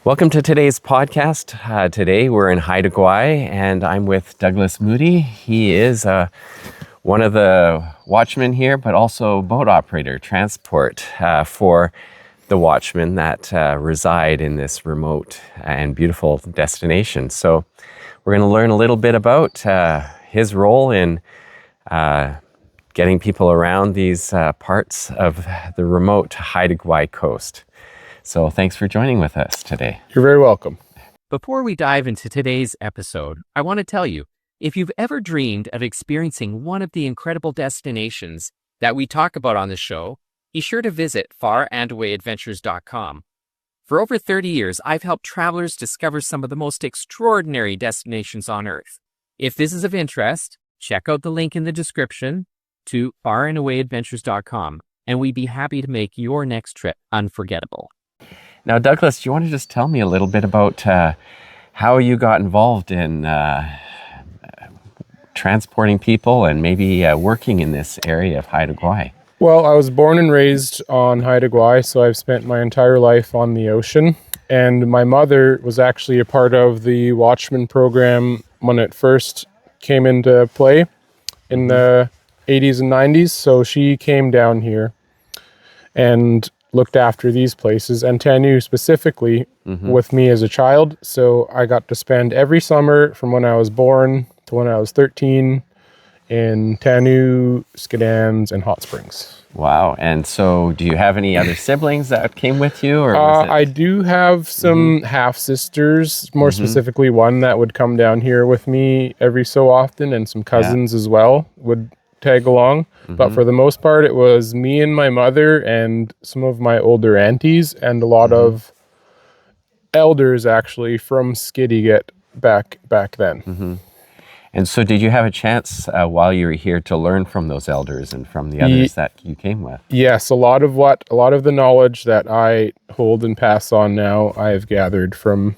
Welcome to today's podcast. Today we're in Haida Gwaii, and I'm with Douglas Moody. He is one of the watchmen here, but also boat operator, transport for the watchmen that reside in this remote and beautiful destination. So we're going to learn a little bit about his role in getting people around these parts of the remote Haida Gwaii coast. So thanks for joining with us today. You're very welcome. Before we dive into today's episode, I want to tell you, if you've ever dreamed of experiencing one of the incredible destinations that we talk about on the show, be sure to visit farandawayadventures.com. For over 30 years, I've helped travelers discover some of the most extraordinary destinations on Earth. If this is of interest, check out the link in the description to farandawayadventures.com, and we'd be happy to make your next trip unforgettable. Now, Douglas, do you want to just tell me a little bit about how you got involved in transporting people and maybe working in this area of Haida Gwaii? Well, I was born and raised on Haida Gwaii, so I've spent my entire life on the ocean. And my mother was actually a part of the Watchman program when it first came into play in the 80s and 90s. So she came down here and looked after these places, and Tanu specifically with me as a child. So I got to spend every summer from when I was born to when I was 13 in Tanu, Skedans, and Hot Springs. Wow. And so do you have any other siblings that came with you? Or I do have some half-sisters, more specifically one that would come down here with me every so often, and some cousins as well would tag along. But for the most part, it was me and my mother and some of my older aunties and a lot of elders actually from Skidegate back then. And so did you have a chance while you were here to learn from those elders and from the others that you came with? Yes, a lot of the knowledge that I hold and pass on now, I have gathered from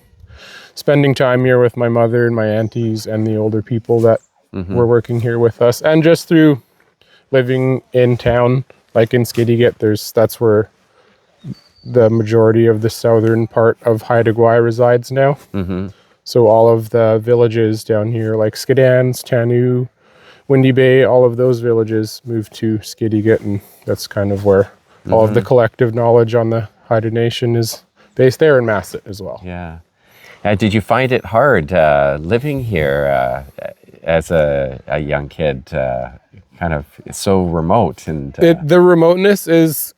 spending time here with my mother and my aunties and the older people that were working here with us, and just through living in town, like in Skidegate, that's where the majority of the southern part of Haida Gwaii resides now. So all of the villages down here, like Skedans, Tanu, Windy Bay, all of those villages moved to Skidegate, and that's kind of where all of the collective knowledge on the Haida Nation is based there, in Masset as well. Yeah. Did you find it hard living here as a young kid? Kind of so remote, and the remoteness is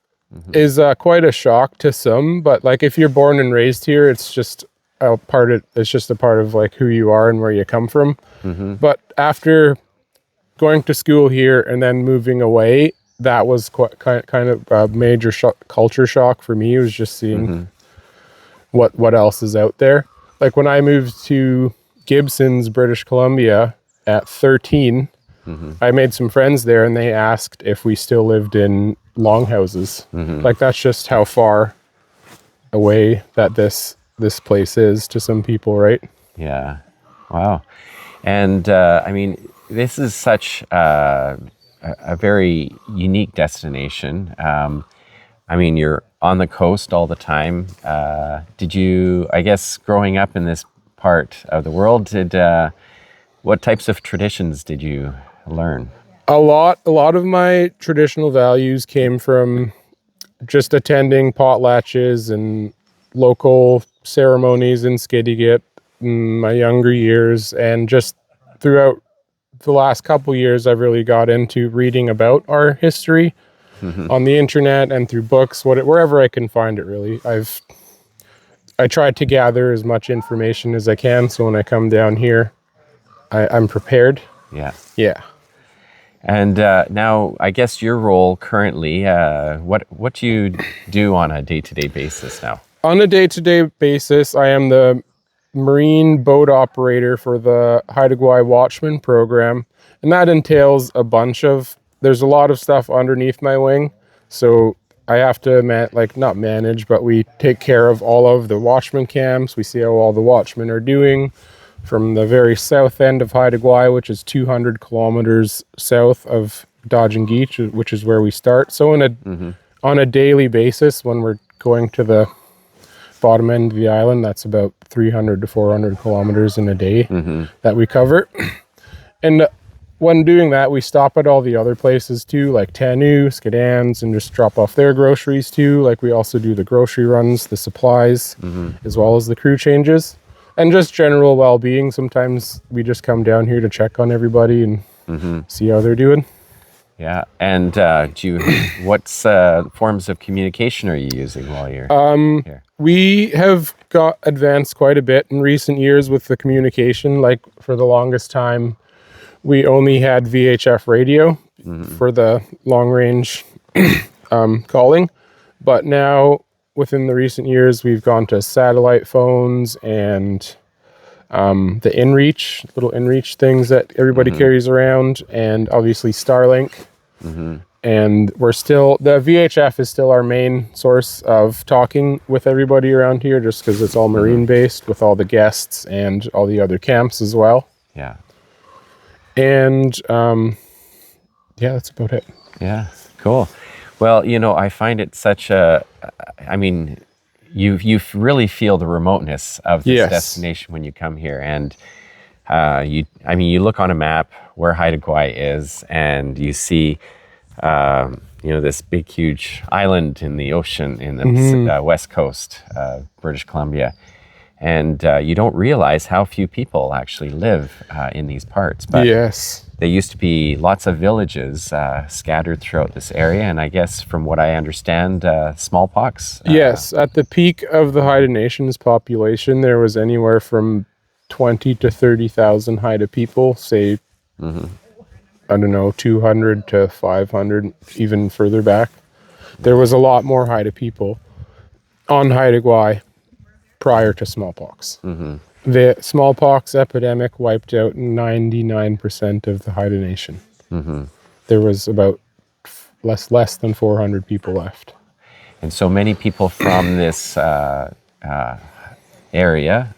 quite a shock to some, but like if you're born and raised here, it's just a part of like who you are and where you come from. But after going to school here and then moving away, that was quite kind of a major culture shock for me. It was just seeing what else is out there. Like when I moved to Gibsons, British Columbia at 13, I made some friends there, and they asked if we still lived in longhouses. Like that's just how far away that this place is to some people, right? Yeah. Wow. And I mean, this is such a very unique destination. I mean, you're on the coast all the time. Did you, I guess, growing up in this part of the world, what types of traditions did you learn? A lot of my traditional values came from just attending potlatches and local ceremonies in Skidegate in my younger years, and just throughout the last couple years I've really got into reading about our history on the internet and through books, wherever I can find it really. I tried to gather as much information as I can, so when I come down here I'm prepared. Yeah. And now, I guess your role currently, what do you do on a day-to-day basis now? On a day-to-day basis, I am the marine boat operator for the Haida Gwaii Watchmen program, and that entails there's a lot of stuff underneath my wing, so I have to not manage, but we take care of all of the watchman camps. We see how all the watchmen are doing from the very south end of Haida Gwaii, which is 200 kilometers south of Dodgingate, which is where we start. So on a daily basis, when we're going to the bottom end of the island. That's about 300 to 400 kilometers in a day that we cover. And when doing that, we stop at all the other places too, like Tanu, Skedans, and just drop off their groceries too. Like we also do the grocery runs, the supplies, as well as the crew changes. And just general well-being. Sometimes we just come down here to check on everybody and see how they're doing. Yeah. And what forms of communication are you using while you're here? We have got advanced quite a bit in recent years with the communication. Like for the longest time, we only had VHF radio for the long-range calling. But now, within the recent years, we've gone to satellite phones and the little inReach things that everybody carries around, and obviously Starlink. And the VHF is still our main source of talking with everybody around here, just because it's all marine based with all the guests and all the other camps as well. Yeah. And that's about it. Yeah, cool. Well, I find it such you really feel the remoteness of this destination when you come here. And you look on a map where Haida Gwaii is, and you see, this big, huge island in the ocean in the west coast of British Columbia. And you don't realize how few people actually live in these parts. But there used to be lots of villages scattered throughout this area. And I guess from what I understand, smallpox. Yes, at the peak of the Haida Nation's population, there was anywhere from 20 to 30,000 Haida people, say, I don't know, 200 to 500, even further back. There was a lot more Haida people on Haida Gwaii prior to smallpox. The smallpox epidemic wiped out 99% of the Haida Nation. There was about less than 400 people left. And so many people from this area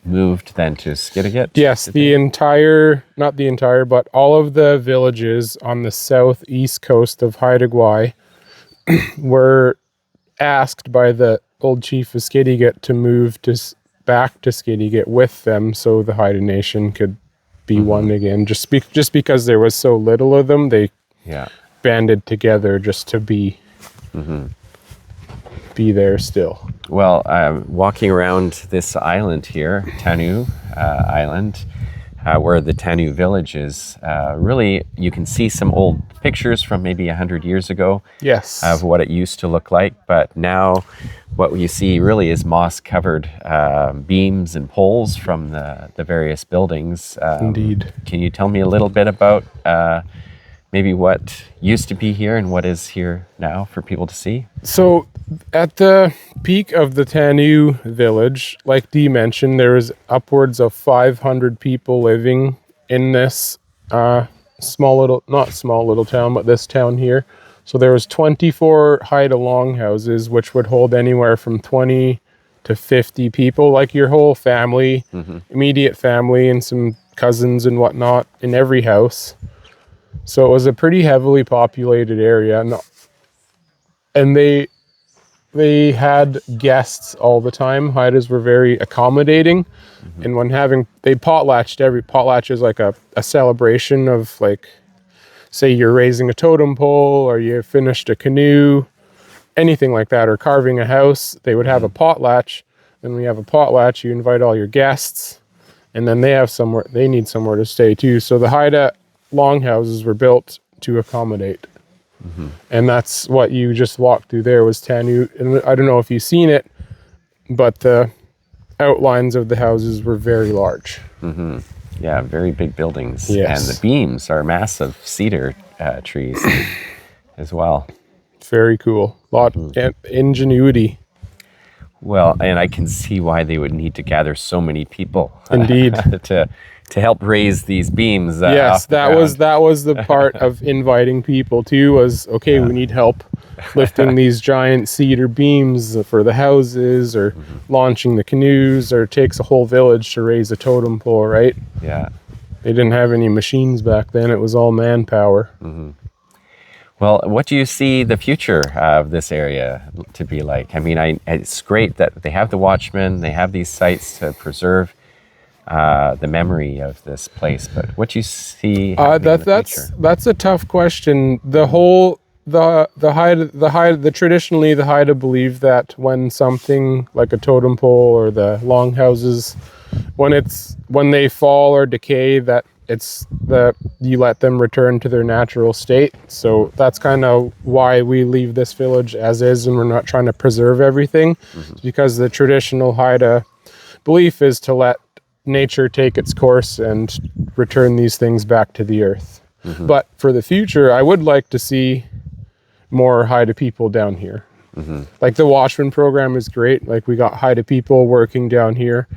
moved then to Skidegate? Yes, not the entire, but all of the villages on the southeast coast of Haida Gwaii were asked by the old chief of Skidegate to move back to Skidegate with them, so the Haida Nation could be one again. Just because there was so little of them, they banded together just to be there still. Well, walking around this island here, Tanu Island, where the Tanu village is, really you can see some old pictures from maybe 100 years ago of what it used to look like. But now what you see really is moss-covered beams and poles from the various buildings. Indeed. Can you tell me a little bit about maybe what used to be here and what is here now for people to see? So at the peak of the Tanu village, like Dee mentioned, there was upwards of 500 people living in this not small little town, but this town here. So there was 24 Haida longhouses, which would hold anywhere from 20 to 50 people, like your whole family, immediate family, and some cousins and whatnot in every house. So it was a pretty heavily populated area, and they had guests all the time. Haidas were very accommodating, and when they potlatched. Every potlatch is like a celebration of, like, say you're raising a totem pole or you finished a canoe, anything like that, or carving a house. They would have a potlatch. Then when you have a potlatch, you invite all your guests, and then they need somewhere to stay too. So the Haida longhouses were built to accommodate. And that's what you just walked through there was Tanu. And I don't know if you've seen it, but the outlines of the houses were very large. Yeah, very big buildings. Yes. And the beams are massive cedar trees as well. Very cool. Lot of ingenuity. Well, and I can see why they would need to gather so many people. Indeed. to help raise these beams. Yes, that was the part of inviting people too, was, we need help lifting these giant cedar beams for the houses, or launching the canoes, or it takes a whole village to raise a totem pole, right? Yeah. They didn't have any machines back then. It was all manpower. Well, what do you see the future of this area to be like? I mean, it's great that they have the Watchmen, they have these sites to preserve the memory of this place, but what do you see happening in the future? That's a tough question. Traditionally the Haida believe that when something like a totem pole or the longhouses, when they fall or decay, that you let them return to their natural state. So that's kind of why we leave this village as is, and we're not trying to preserve everything. It's because the traditional Haida belief is to let nature take its course and return these things back to the earth. But for the future, I would like to see more Haida people down here. Like the Watchman program is great. Like we got Haida people working down here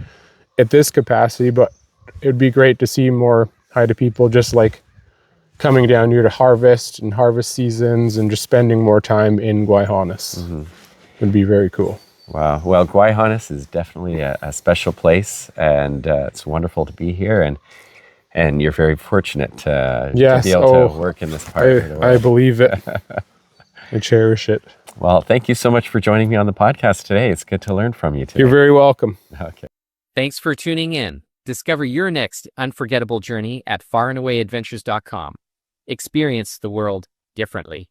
at this capacity, but it'd be great to see more Haida people just like coming down here to harvest and harvest seasons and just spending more time in Gwaii Haanas. It'd be very cool. Wow. Well, Gwaii Haanas is definitely a special place, and it's wonderful to be here. And you're very fortunate to be able to work in this part of the world. I believe it. I cherish it. Well, thank you so much for joining me on the podcast today. It's good to learn from you today. You're very welcome. Okay. Thanks for tuning in. Discover your next unforgettable journey at farandawaядventures.com. Experience the world differently.